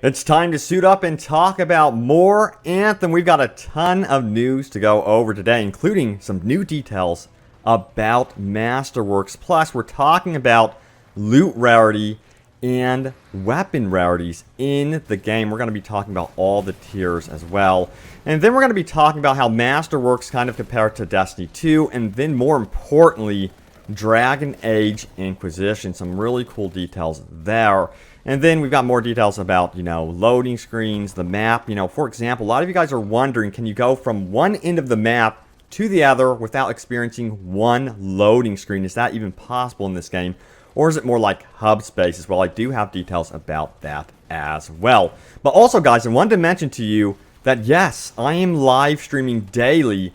It's time to suit up and talk about more Anthem. We've got a ton of news to go over today, including some new details about Masterworks. Plus, we're talking about loot rarity and weapon rarities in the game. We're going to be talking about all the tiers as well. And then we're going to be talking about how Masterworks kind of compared to Destiny 2. And then more importantly, Dragon Age Inquisition. Some really cool details there. And then we've got more details about, loading screens, the map. For example, a lot of you guys are wondering, can you go from one end of the map to the other without experiencing one loading screen? Is that even possible in this game? Or is it more like hub spaces? Well, I do have details about that as well. But also, guys, I wanted to mention to you that, yes, I am live streaming daily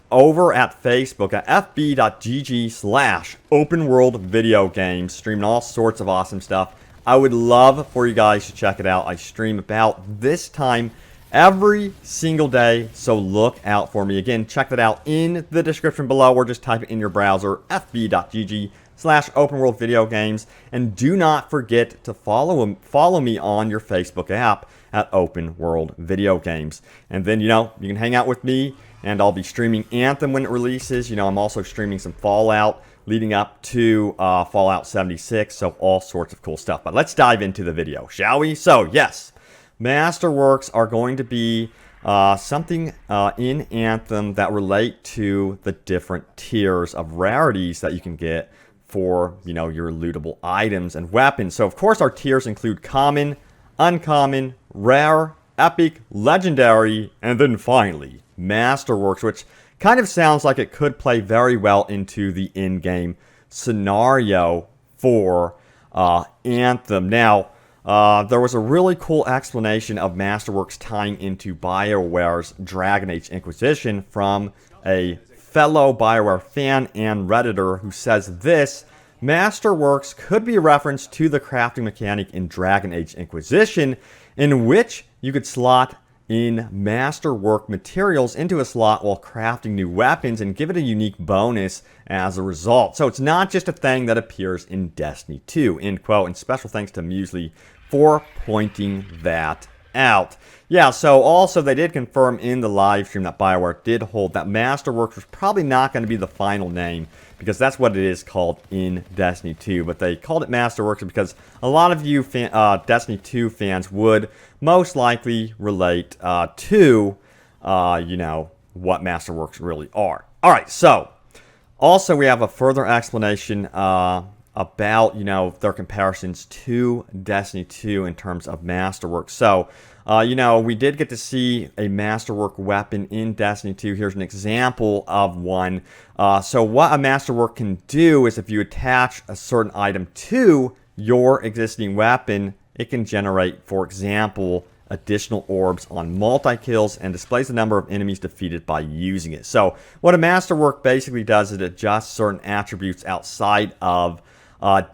over at Facebook at fb.gg/openworldvideogames, streaming all sorts of awesome stuff. I would love for you guys to check it out. I stream about this time every single day, so look out for me. Again, check that out in the description below, or just type it in your browser, fb.gg/openworldvideogames. And do not forget to follow me on your Facebook app at Open World Video Games. And then, you can hang out with me, and I'll be streaming Anthem when it releases. I'm also streaming some Fallout leading up to Fallout 76, so all sorts of cool stuff. But let's dive into the video, shall we? So, yes, Masterworks are going to be something in Anthem that relate to the different tiers of rarities that you can get for, your lootable items and weapons. So, of course, our tiers include common, uncommon, rare, epic, legendary, and then finally, Masterworks, which kind of sounds like it could play very well into the in-game scenario for Anthem. Now, there was a really cool explanation of Masterworks tying into BioWare's Dragon Age Inquisition from a fellow BioWare fan and Redditor who says this: Masterworks could be a reference to the crafting mechanic in Dragon Age Inquisition, in which you could slot in masterwork materials into a slot while crafting new weapons and give it a unique bonus as a result. So it's not just a thing that appears in Destiny 2, end quote. And special thanks to Muesli for pointing that out. Yeah, so also they did confirm in the live stream that BioWare did hold that Masterworks was probably not going to be the final name, because that's what it is called in Destiny 2. But they called it Masterworks because a lot of you Destiny 2 fans would most likely relate to, what Masterworks really are. All right, so also we have a further explanation about, their comparisons to Destiny 2 in terms of Masterworks. So, we did get to see a Masterwork weapon in Destiny 2. Here's an example of one. So what a Masterwork can do is if you attach a certain item to your existing weapon, it can generate, for example, additional orbs on multi-kills and displays the number of enemies defeated by using it. So what a Masterwork basically does is it adjusts certain attributes outside of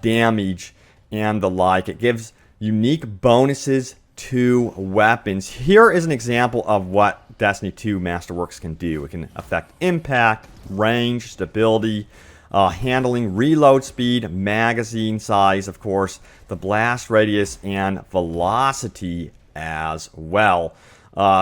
damage and the like. It gives unique bonuses to weapons. Here is an example of what Destiny 2 Masterworks can do. It can affect impact, range, stability, handling, reload speed, magazine size, of course, the blast radius, and velocity as well.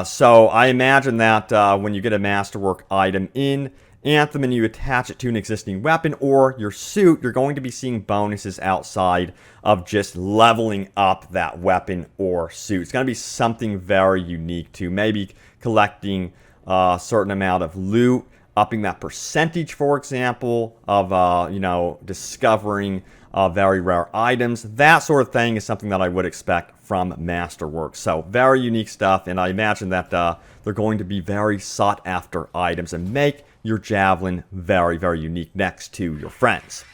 So I imagine that when you get a Masterwork item in Anthem and you attach it to an existing weapon or your suit, you're going to be seeing bonuses outside of just leveling up that weapon or suit. It's going to be something very unique to maybe collecting a certain amount of loot, upping that percentage, for example, of, discovering very rare items. That sort of thing is something that I would expect from Masterworks. So very unique stuff, and I imagine that they're going to be very sought after items and make your Javelin very, very unique next to your friends.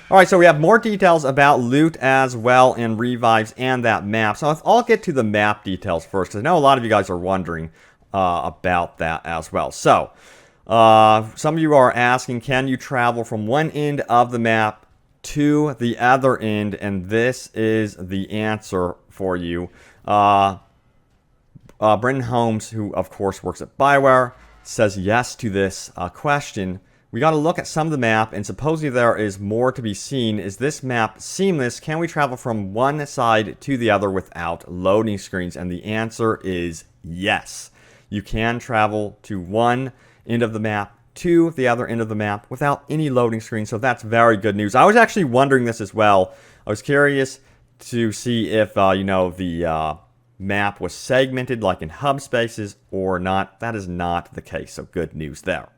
All right, so we have more details about loot as well and revives and that map. So I'll get to the map details first, because I know a lot of you guys are wondering about that as well. So some of you are asking, can you travel from one end of the map to the other end? And this is the answer for you. Brendan Holmes, who of course works at BioWare, says yes to this question. we got to look at some of the map, and supposedly there is more to be seen. Is this map seamless? Can we travel from one side to the other without loading screens? And the answer is yes. You can travel to one end of the map to the other end of the map without any loading screens, so that's very good news. I was actually wondering this as well. I was curious to see if, the map was segmented like in hub spaces or not. That is not the case, so good news there.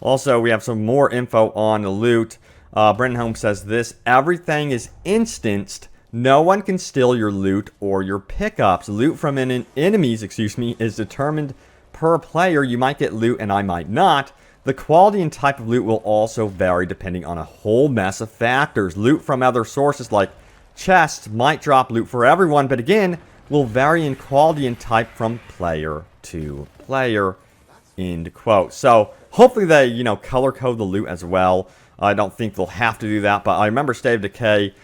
Also, we have some more info on the loot. Brenton Holmes says this: everything is instanced. No one can steal your loot or your pickups. Loot from enemies, is determined per player. You might get loot and I might not. The quality and type of loot will also vary depending on a whole mess of factors. Loot from other sources like chests might drop loot for everyone, but again, will vary in quality and type from player to player. End quote. So hopefully they, color code the loot as well. I don't think they'll have to do that, but I remember State of Decay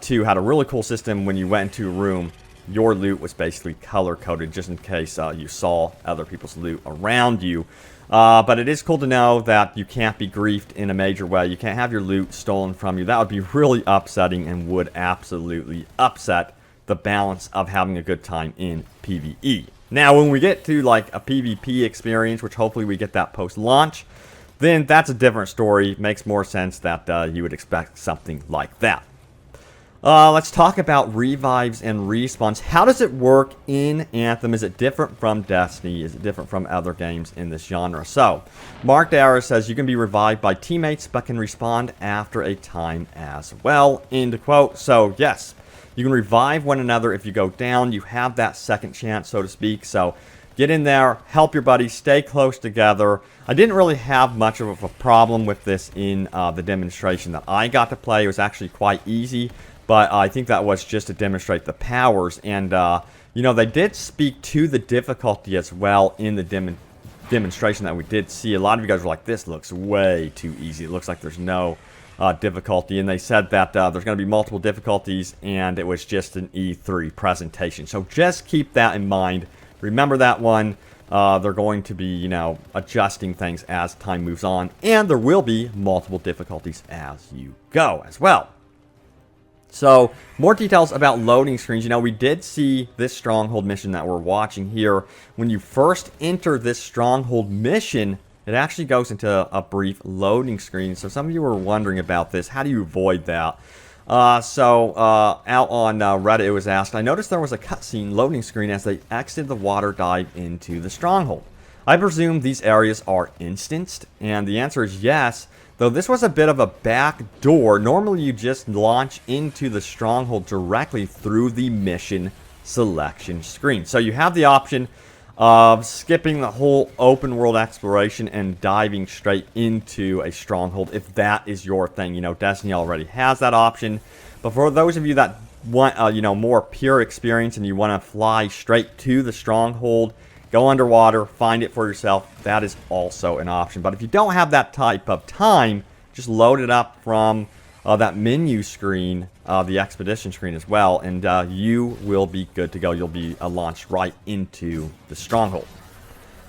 2 had a really cool system. When you went into a room, your loot was basically color coded just in case you saw other people's loot around you. But it is cool to know that you can't be griefed in a major way. You can't have your loot stolen from you. That would be really upsetting and would absolutely upset the balance of having a good time in PvE. Now, when we get to like a PvP experience, which hopefully we get that post-launch, then that's a different story. Makes more sense that you would expect something like that. Let's talk about revives and respawns. How does it work in Anthem? Is it different from Destiny? Is it different from other games in this genre? So, Mark Dara says you can be revived by teammates but can respawn after a time as well. End quote. So, yes, you can revive one another if you go down. You have that second chance, so to speak. So, get in there, help your buddies, stay close together. I didn't really have much of a problem with this in the demonstration that I got to play. It was actually quite easy. But I think that was just to demonstrate the powers. And, they did speak to the difficulty as well in the demonstration that we did see. A lot of you guys were like, this looks way too easy. It looks like there's no difficulty. And they said that there's going to be multiple difficulties, and it was just an E3 presentation. So just keep that in mind. Remember that one. They're going to be, adjusting things as time moves on. And there will be multiple difficulties as you go as well. So, more details about loading screens. We did see this stronghold mission that we're watching here. When you first enter this stronghold mission, it actually goes into a brief loading screen. So, some of you were wondering about this. How do you avoid that? Out on Reddit, it was asked, I noticed there was a cutscene loading screen as they exited the water dive into the stronghold. I presume these areas are instanced, and the answer is yes. Though this was a bit of a back door. Normally you just launch into the stronghold directly through the mission selection screen. So you have the option of skipping the whole open world exploration and diving straight into a stronghold if that is your thing. Destiny already has that option. But for those of you that want more pure experience and you want to fly straight to the stronghold, go underwater, find it for yourself. That is also an option. But if you don't have that type of time, just load it up from that menu screen, the expedition screen as well, and you will be good to go. You'll be launched right into the stronghold.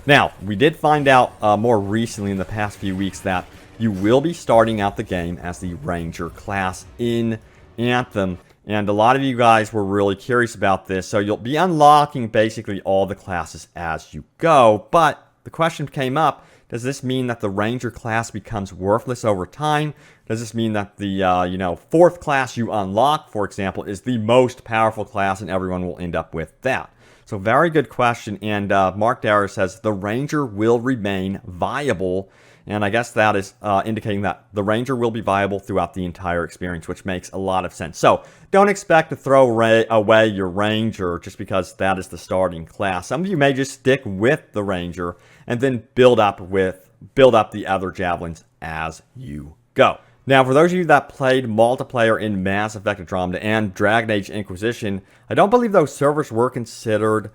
Now, we did find out more recently in the past few weeks that you will be starting out the game as the Ranger class in Anthem. And a lot of you guys were really curious about this. So you'll be unlocking basically all the classes as you go. But the question came up, does this mean that the Ranger class becomes worthless over time? Does this mean that the, fourth class you unlock, for example, is the most powerful class and everyone will end up with that? So very good question. And Mark Dara says the Ranger will remain viable. And I guess that is indicating that the Ranger will be viable throughout the entire experience, which makes a lot of sense. So don't expect to throw away your Ranger just because that is the starting class. Some of you may just stick with the Ranger and then build up the other javelins as you go. Now, for those of you that played multiplayer in Mass Effect Andromeda and Dragon Age Inquisition, I don't believe those servers were considered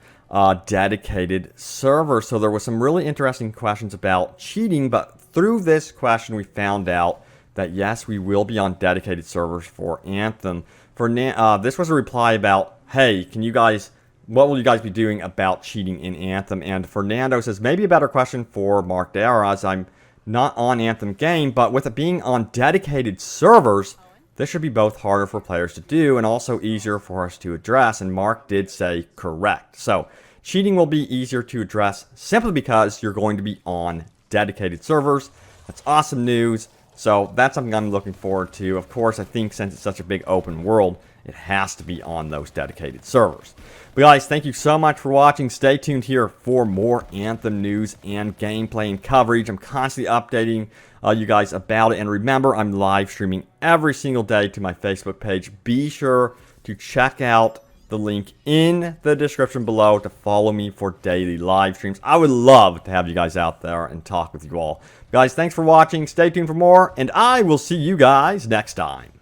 dedicated servers. So there was some really interesting questions about cheating, but through this question we found out that yes, we will be on dedicated servers for Anthem. This was a reply about, hey, what will you guys be doing about cheating in Anthem? And Fernando says, maybe a better question for Mark Dara, as I'm not on Anthem game, but with it being on dedicated servers, this should be both harder for players to do and also easier for us to address, and Mark did say correct. So cheating will be easier to address simply because you're going to be on dedicated servers. That's awesome news. So that's something I'm looking forward to. Of course, I think since it's such a big open world, it has to be on those dedicated servers. But guys, thank you so much for watching. Stay tuned here for more Anthem news and gameplay and coverage. I'm constantly updating you guys about it. And remember, I'm live streaming every single day to my Facebook page. Be sure to check out the link in the description below to follow me for daily live streams. I would love to have you guys out there and talk with you all. Guys, thanks for watching. Stay tuned for more, and I will see you guys next time.